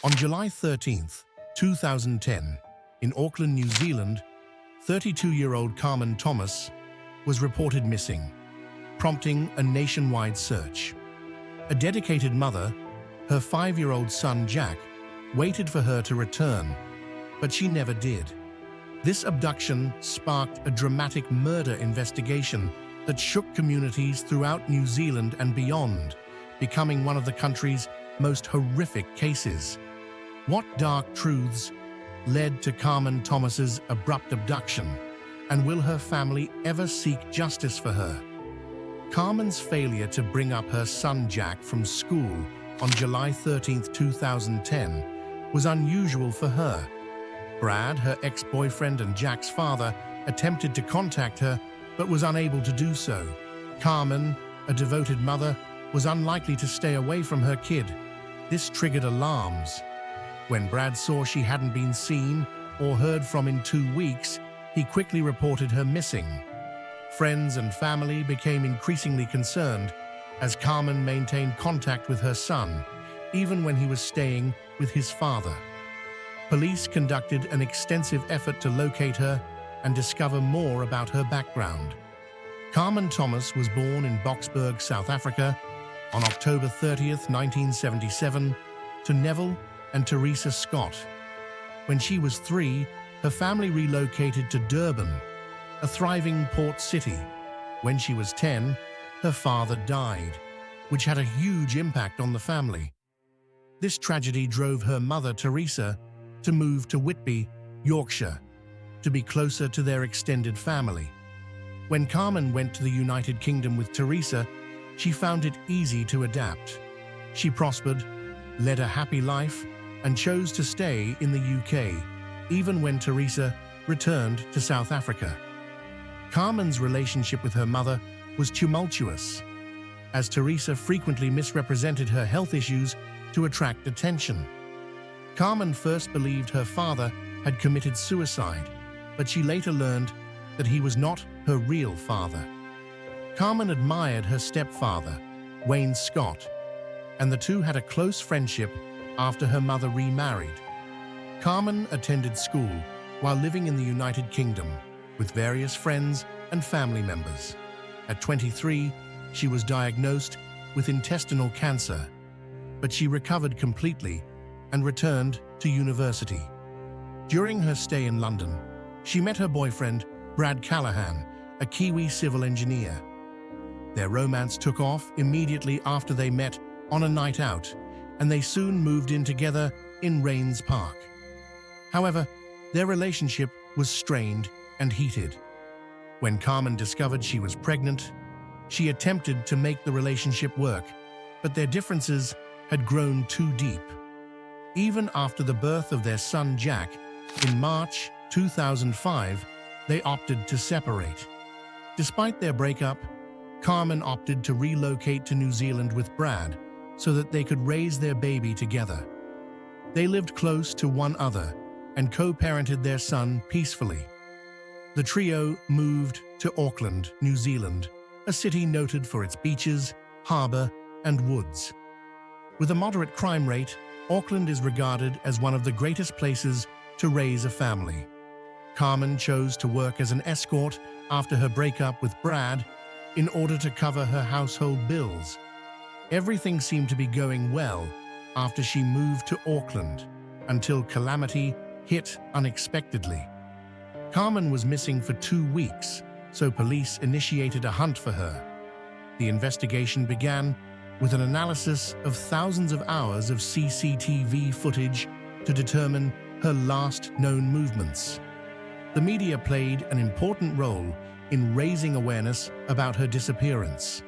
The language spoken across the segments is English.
On July 13, 2010, in Auckland, New Zealand, 32-year-old Carmen Thomas was reported missing, prompting a nationwide search. A dedicated mother, her 5-year-old son Jack, waited for her to return, but she never did. This abduction sparked a dramatic murder investigation that shook communities throughout New Zealand and beyond, becoming one of the country's most horrific cases. What dark truths led to Carmen Thomas's abrupt abduction, and will her family ever seek justice for her? Carmen's failure to bring up her son Jack from school on July 13, 2010, was unusual for her. Brad, her ex-boyfriend and Jack's father, attempted to contact her, but was unable to do so. Carmen, a devoted mother, was unlikely to stay away from her kid. This triggered alarms. When Brad saw she hadn't been seen or heard from in 2 weeks, he quickly reported her missing. Friends and family became increasingly concerned as Carmen maintained contact with her son, even when he was staying with his father. Police conducted an extensive effort to locate her and discover more about her background. Carmen Thomas was born in Boksburg, South Africa, on October 30, 1977, to Neville and Teresa Scott. When she was 3, her family relocated to Durban, a thriving port city. When she was 10, her father died, which had a huge impact on the family. This tragedy drove her mother, Teresa, to move to Whitby, Yorkshire, to be closer to their extended family. When Carmen went to the United Kingdom with Teresa, she found it easy to adapt. She prospered, led a happy life, and chose to stay in the UK, even when Teresa returned to South Africa. Carmen's relationship with her mother was tumultuous, as Teresa frequently misrepresented her health issues to attract attention. Carmen first believed her father had committed suicide, but she later learned that he was not her real father. Carmen admired her stepfather, Wayne Scott, and the two had a close friendship after her mother remarried. Carmen attended school while living in the United Kingdom with various friends and family members. At 23, she was diagnosed with intestinal cancer, but she recovered completely and returned to university. During her stay in London, she met her boyfriend, Brad Callahan, a Kiwi civil engineer. Their romance took off immediately after they met on a night out, and they soon moved in together in Rains Park. However, their relationship was strained and heated. When Carmen discovered she was pregnant, she attempted to make the relationship work, but their differences had grown too deep. Even after the birth of their son Jack, in March 2005, they opted to separate. Despite their breakup, Carmen opted to relocate to New Zealand with Brad so that they could raise their baby together. They lived close to one another and co-parented their son peacefully. The trio moved to Auckland, New Zealand, a city noted for its beaches, harbour, and woods. With a moderate crime rate, Auckland is regarded as one of the greatest places to raise a family. Carmen chose to work as an escort after her breakup with Brad in order to cover her household bills. Everything seemed to be going well after she moved to Auckland, until calamity hit unexpectedly. Carmen was missing for 2 weeks, so police initiated a hunt for her. The investigation began with an analysis of thousands of hours of CCTV footage to determine her last known movements. The media played an important role in raising awareness about her disappearance.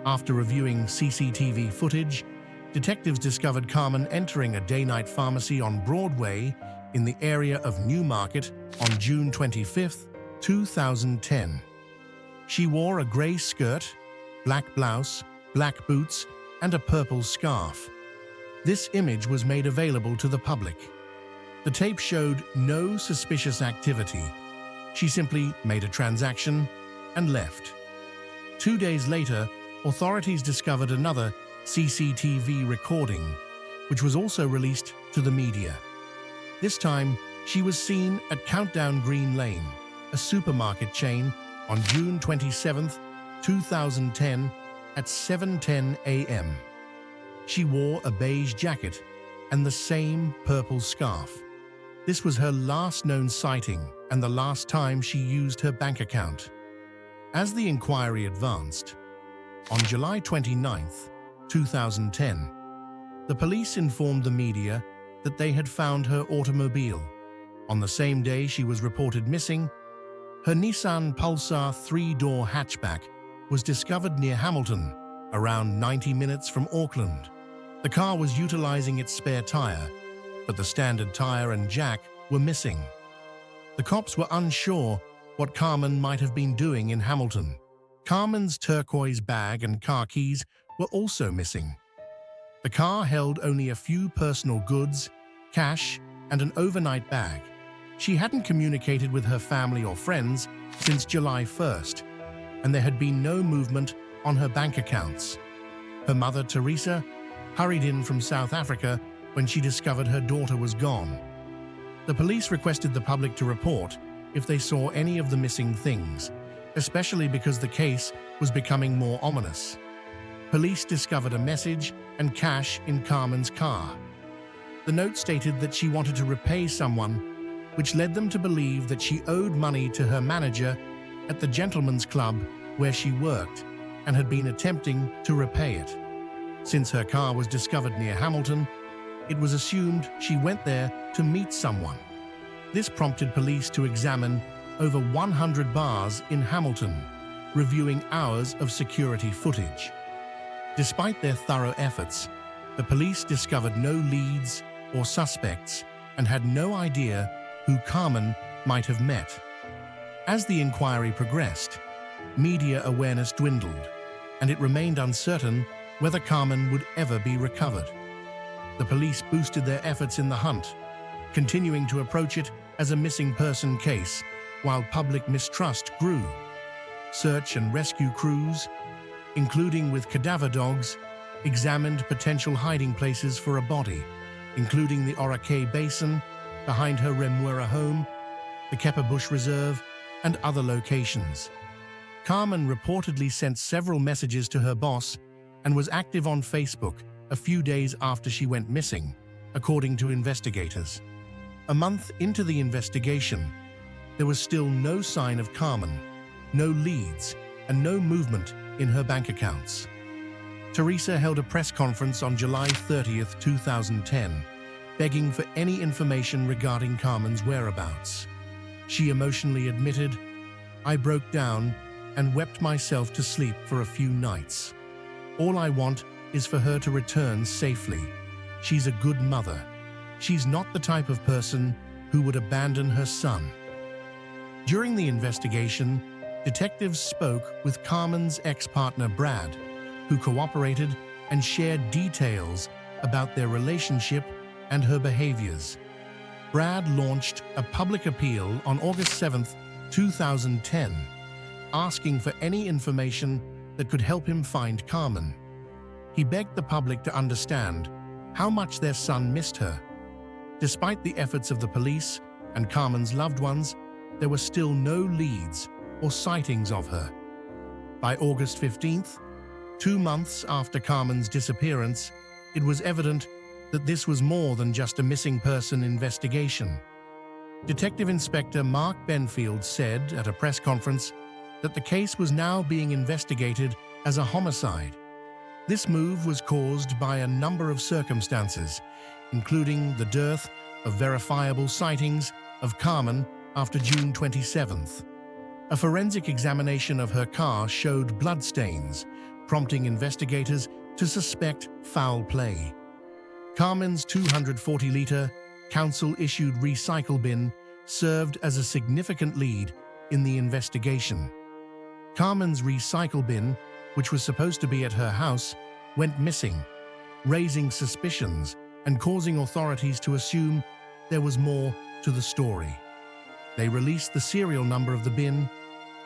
After reviewing CCTV footage, detectives discovered Carmen entering a day-night pharmacy on Broadway in the area of Newmarket on June 25, 2010. She wore a grey skirt, black blouse, black boots, and a purple scarf. This image was made available to the public. The tape showed no suspicious activity. She simply made a transaction and left. 2 days later, authorities discovered another CCTV recording, which was also released to the media. This time, she was seen at Countdown Green Lane, a supermarket chain, on June 27, 2010, at 7:10 a.m. She wore a beige jacket and the same purple scarf. This was her last known sighting and the last time she used her bank account. As the inquiry advanced, on July 29, 2010, the police informed the media that they had found her automobile. On the same day she was reported missing, her Nissan Pulsar 3-door hatchback was discovered near Hamilton, around 90 minutes from Auckland. The car was utilizing its spare tire, but the standard tire and jack were missing. The cops were unsure what Carmen might have been doing in Hamilton. Carmen's turquoise bag and car keys were also missing. The car held only a few personal goods, cash, and an overnight bag. She hadn't communicated with her family or friends since July 1st, and there had been no movement on her bank accounts. Her mother, Teresa, hurried in from South Africa when she discovered her daughter was gone. The police requested the public to report if they saw any of the missing things, especially because the case was becoming more ominous. Police discovered a message and cash in Carmen's car. The note stated that she wanted to repay someone, which led them to believe that she owed money to her manager at the gentleman's club where she worked and had been attempting to repay it. Since her car was discovered near Hamilton, it was assumed she went there to meet someone. This prompted police to examine over 100 bars in Hamilton, reviewing hours of security footage. Despite their thorough efforts, the police discovered no leads or suspects and had no idea who Carmen might have met. As the inquiry progressed, media awareness dwindled, and it remained uncertain whether Carmen would ever be recovered. The police boosted their efforts in the hunt, continuing to approach it as a missing person case, while public mistrust grew. Search and rescue crews, including with cadaver dogs, examined potential hiding places for a body, including the Orake Basin, behind her Remuera home, the Kepa Bush Reserve, and other locations. Carmen reportedly sent several messages to her boss and was active on Facebook a few days after she went missing, according to investigators. A month into the investigation, there was still no sign of Carmen, no leads, and no movement in her bank accounts. Teresa held a press conference on July 30, 2010, begging for any information regarding Carmen's whereabouts. She emotionally admitted, "I broke down and wept myself to sleep for a few nights. All I want is for her to return safely. She's a good mother. She's not the type of person who would abandon her son." During the investigation, detectives spoke with Carmen's ex-partner Brad, who cooperated and shared details about their relationship and her behaviors. Brad launched a public appeal on August 7, 2010, asking for any information that could help him find Carmen. He begged the public to understand how much their son missed her. Despite the efforts of the police and Carmen's loved ones, there were still no leads or sightings of her. By August 15th, 2 months after Carmen's disappearance, it was evident that this was more than just a missing person investigation. Detective Inspector Mark Benfield said at a press conference that the case was now being investigated as a homicide. This move was caused by a number of circumstances, including the dearth of verifiable sightings of Carmen after June 27th. A forensic examination of her car showed bloodstains, prompting investigators to suspect foul play. Carmen's 240-liter, council-issued recycle bin served as a significant lead in the investigation. Carmen's recycle bin, which was supposed to be at her house, went missing, raising suspicions and causing authorities to assume there was more to the story. They released the serial number of the bin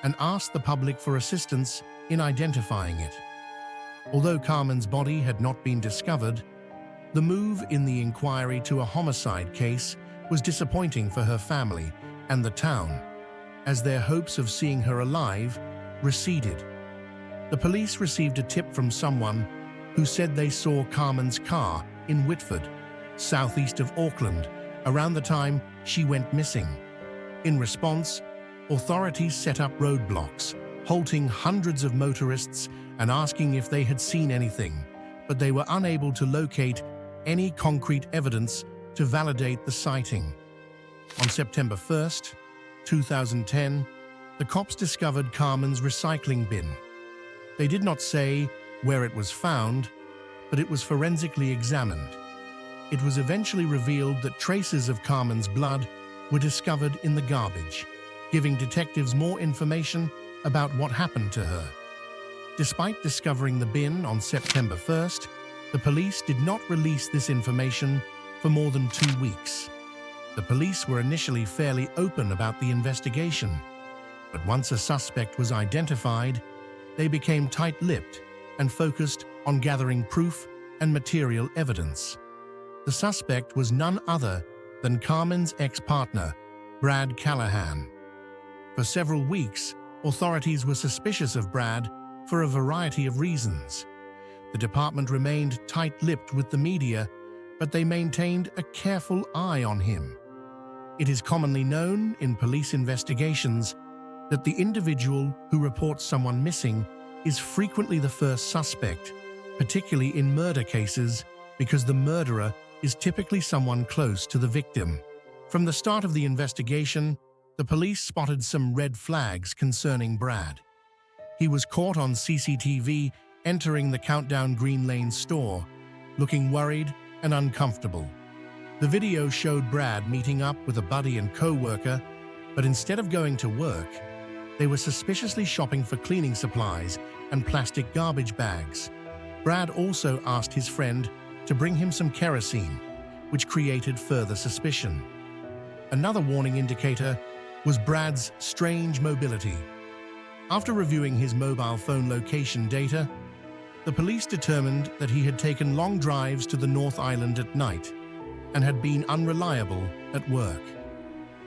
and asked the public for assistance in identifying it. Although Carmen's body had not been discovered, The move in the inquiry to a homicide case was disappointing for her family and the town, as their hopes of seeing her alive receded. The police received a tip from someone who said they saw Carmen's car in Whitford, southeast of Auckland, around the time she went missing. In response, authorities set up roadblocks, halting hundreds of motorists and asking if they had seen anything, but they were unable to locate any concrete evidence to validate the sighting. On September 1st, 2010, the cops discovered Carmen's recycling bin. They did not say where it was found, but it was forensically examined. It was eventually revealed that traces of Carmen's blood were discovered in the garbage, giving detectives more information about what happened to her. Despite discovering the bin on September 1st, the police did not release this information for more than 2 weeks. The police were initially fairly open about the investigation, but once a suspect was identified, they became tight-lipped and focused on gathering proof and material evidence. The suspect was none other than Carmen's ex-partner, Brad Callahan. For several weeks, authorities were suspicious of Brad for a variety of reasons. The department remained tight-lipped with the media, but they maintained a careful eye on him. It is commonly known in police investigations that the individual who reports someone missing is frequently the first suspect, particularly in murder cases, because the murderer is typically someone close to the victim. From the start of the investigation, the police spotted some red flags concerning Brad. He was caught on CCTV entering the Countdown Green Lane store, looking worried and uncomfortable. The video showed Brad meeting up with a buddy and co-worker, but instead of going to work, they were suspiciously shopping for cleaning supplies and plastic garbage bags. Brad also asked his friend to bring him some kerosene, which created further suspicion. Another warning indicator was Brad's strange mobility. After reviewing his mobile phone location data, the police determined that he had taken long drives to the North Island at night and had been unreliable at work.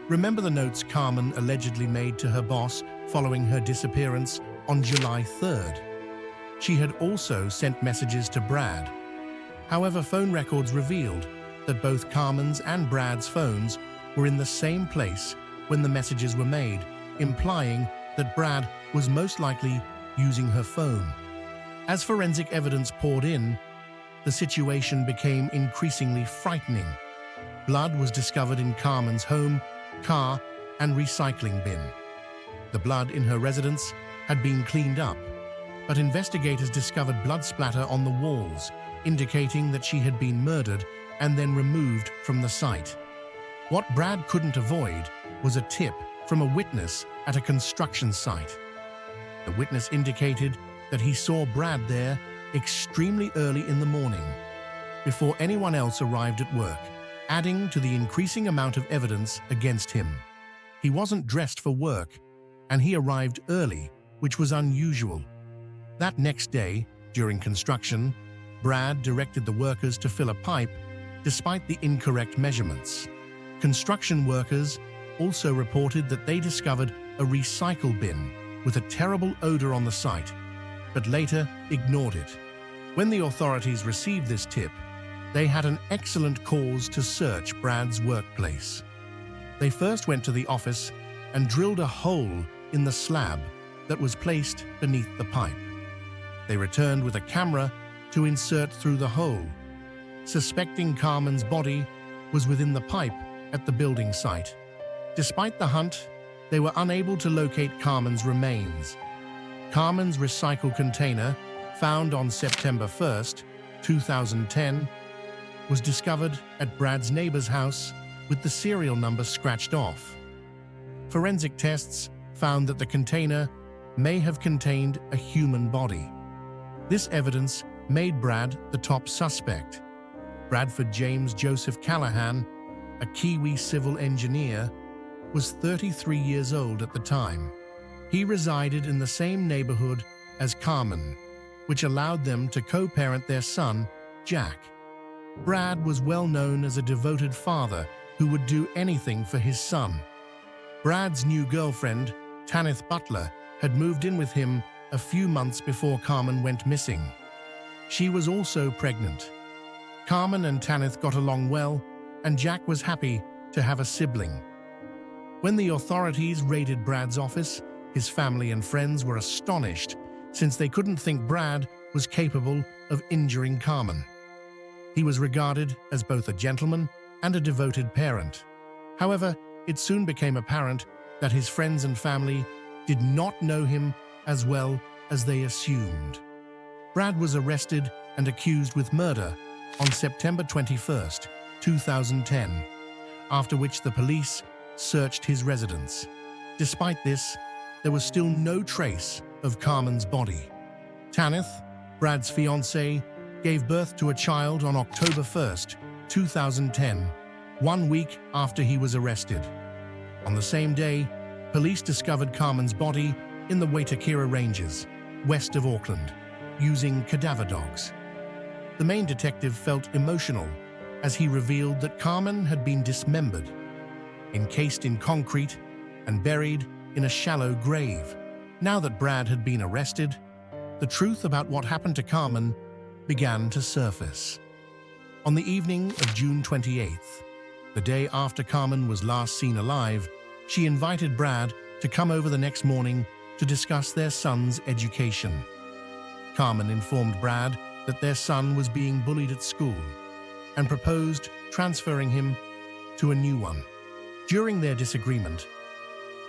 Remember the notes Carmen allegedly made to her boss following her disappearance on July 3rd? She had also sent messages to Brad. However, phone records revealed that both Carmen's and Brad's phones were in the same place when the messages were made, implying that Brad was most likely using her phone. As forensic evidence poured in, the situation became increasingly frightening. Blood was discovered in Carmen's home, car, and recycling bin. The blood in her residence had been cleaned up, but investigators discovered blood splatter on the walls, indicating that she had been murdered and then removed from the site. What Brad couldn't avoid was a tip from a witness at a construction site. The witness indicated that he saw Brad there extremely early in the morning, before anyone else arrived at work, adding to the increasing amount of evidence against him. He wasn't dressed for work, and he arrived early, which was unusual. That next day, during construction, Brad directed the workers to fill a pipe despite the incorrect measurements. Construction workers also reported that they discovered a recycle bin with a terrible odor on the site, but later ignored it. When the authorities received this tip, they had an excellent cause to search Brad's workplace. They first went to the office and drilled a hole in the slab that was placed beneath the pipe. They returned with a camera to insert through the hole. Suspecting Carmen's body was within the pipe at the building site. Despite the hunt, they were unable to locate Carmen's remains. Carmen's recycle container, found on September 1st, 2010, was discovered at Brad's neighbor's house with the serial number scratched off. Forensic tests found that the container may have contained a human body. This evidence made Brad the top suspect. Bradford James Joseph Callahan, a Kiwi civil engineer, was 33 years old at the time. He resided in the same neighborhood as Carmen, which allowed them to co-parent their son, Jack. Brad was well known as a devoted father who would do anything for his son. Brad's new girlfriend, Tanith Butler, had moved in with him a few months before Carmen went missing. She was also pregnant. Carmen and Tanith got along well, and Jack was happy to have a sibling. When the authorities raided Brad's office, his family and friends were astonished since they couldn't think Brad was capable of injuring Carmen. He was regarded as both a gentleman and a devoted parent. However, it soon became apparent that his friends and family did not know him as well as they assumed. Brad was arrested and accused with murder on September 21, 2010, after which the police searched his residence. Despite this, there was still no trace of Carmen's body. Tanith, Brad's fiancée, gave birth to a child on October 1, 2010, 1 week after he was arrested. On the same day, police discovered Carmen's body in the Waitakere Ranges, west of Auckland, using cadaver dogs. The main detective felt emotional as he revealed that Carmen had been dismembered, encased in concrete, and buried in a shallow grave. Now that Brad had been arrested, the truth about what happened to Carmen began to surface. On the evening of June 28th, the day after Carmen was last seen alive, she invited Brad to come over the next morning to discuss their son's education. Carmen informed Brad that their son was being bullied at school and proposed transferring him to a new one. During their disagreement,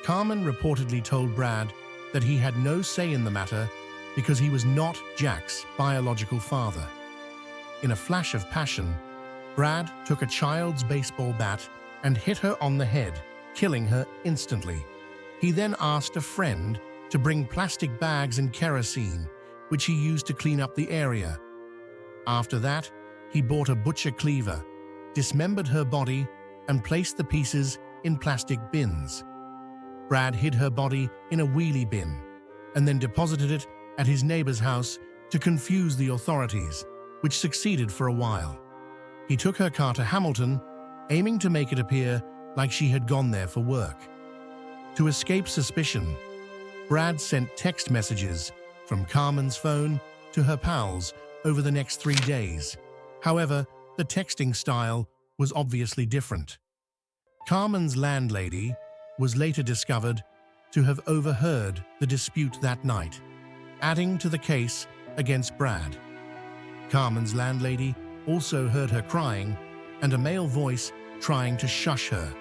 Carmen reportedly told Brad that he had no say in the matter because he was not Jack's biological father. In a flash of passion, Brad took a child's baseball bat and hit her on the head, killing her instantly. He then asked a friend to bring plastic bags and kerosene, which he used to clean up the area. After that, he bought a butcher cleaver, dismembered her body, and placed the pieces in plastic bins. Brad hid her body in a wheelie bin and then deposited it at his neighbor's house to confuse the authorities, which succeeded for a while. He took her car to Hamilton, aiming to make it appear like she had gone there for work. To escape suspicion, Brad sent text messages from Carmen's phone to her pals over the next 3 days. However, the texting style was obviously different. Carmen's landlady was later discovered to have overheard the dispute that night, adding to the case against Brad. Carmen's landlady also heard her crying and a male voice trying to shush her.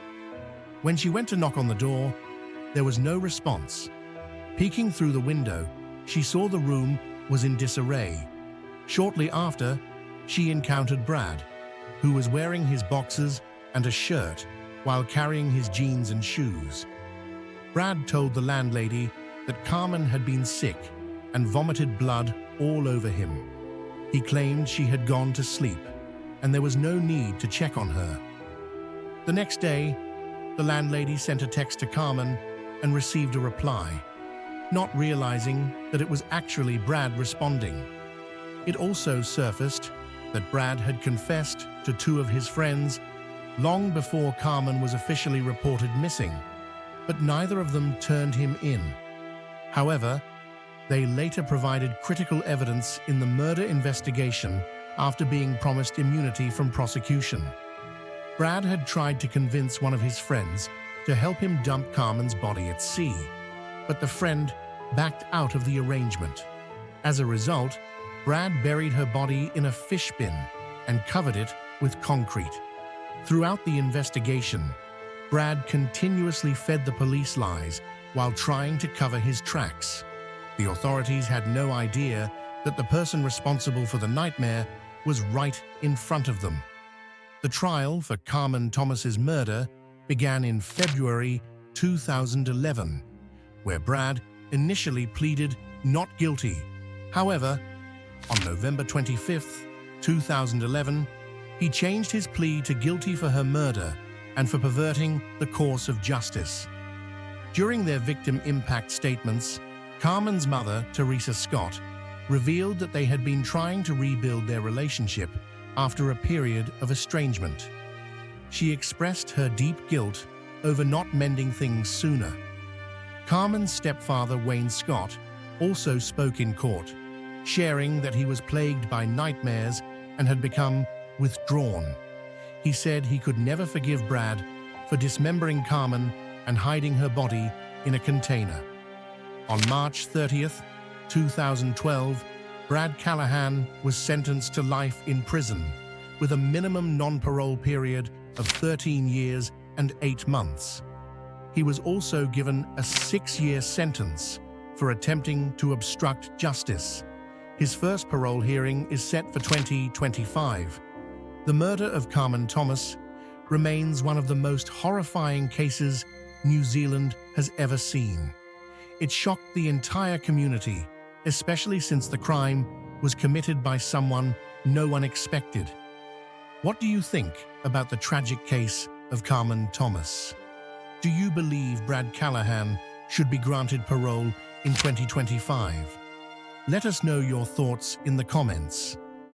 When she went to knock on the door, there was no response. Peeking through the window, she saw the room was in disarray. Shortly after, she encountered Brad, who was wearing his boxers and a shirt while carrying his jeans and shoes. Brad told the landlady that Carmen had been sick and vomited blood all over him. He claimed she had gone to sleep, and there was no need to check on her. The next day, the landlady sent a text to Carmen and received a reply, not realizing that it was actually Brad responding. It also surfaced that Brad had confessed to 2 of his friends long before Carmen was officially reported missing, but neither of them turned him in. However, they later provided critical evidence in the murder investigation after being promised immunity from prosecution. Brad had tried to convince one of his friends to help him dump Carmen's body at sea, but the friend backed out of the arrangement. As a result, Brad buried her body in a fish bin and covered it with concrete. Throughout the investigation, Brad continuously fed the police lies while trying to cover his tracks. The authorities had no idea that the person responsible for the nightmare was right in front of them. The trial for Carmen Thomas's murder began in February 2011, where Brad initially pleaded not guilty. However, on November 25, 2011, he changed his plea to guilty for her murder and for perverting the course of justice. During their victim impact statements, Carmen's mother, Teresa Scott, revealed that they had been trying to rebuild their relationship after a period of estrangement. She expressed her deep guilt over not mending things sooner. Carmen's stepfather, Wayne Scott, also spoke in court, sharing that he was plagued by nightmares and had become withdrawn. He said he could never forgive Brad for dismembering Carmen and hiding her body in a container. On March 30th, 2012, Brad Callahan was sentenced to life in prison with a minimum non-parole period of 13 years and 8 months. He was also given a 6-year sentence for attempting to obstruct justice. His first parole hearing is set for 2025. The murder of Carmen Thomas remains one of the most horrifying cases New Zealand has ever seen. It shocked the entire community, especially since the crime was committed by someone no one expected. What do you think about the tragic case of Carmen Thomas? Do you believe Brad Callahan should be granted parole in 2025? Let us know your thoughts in the comments.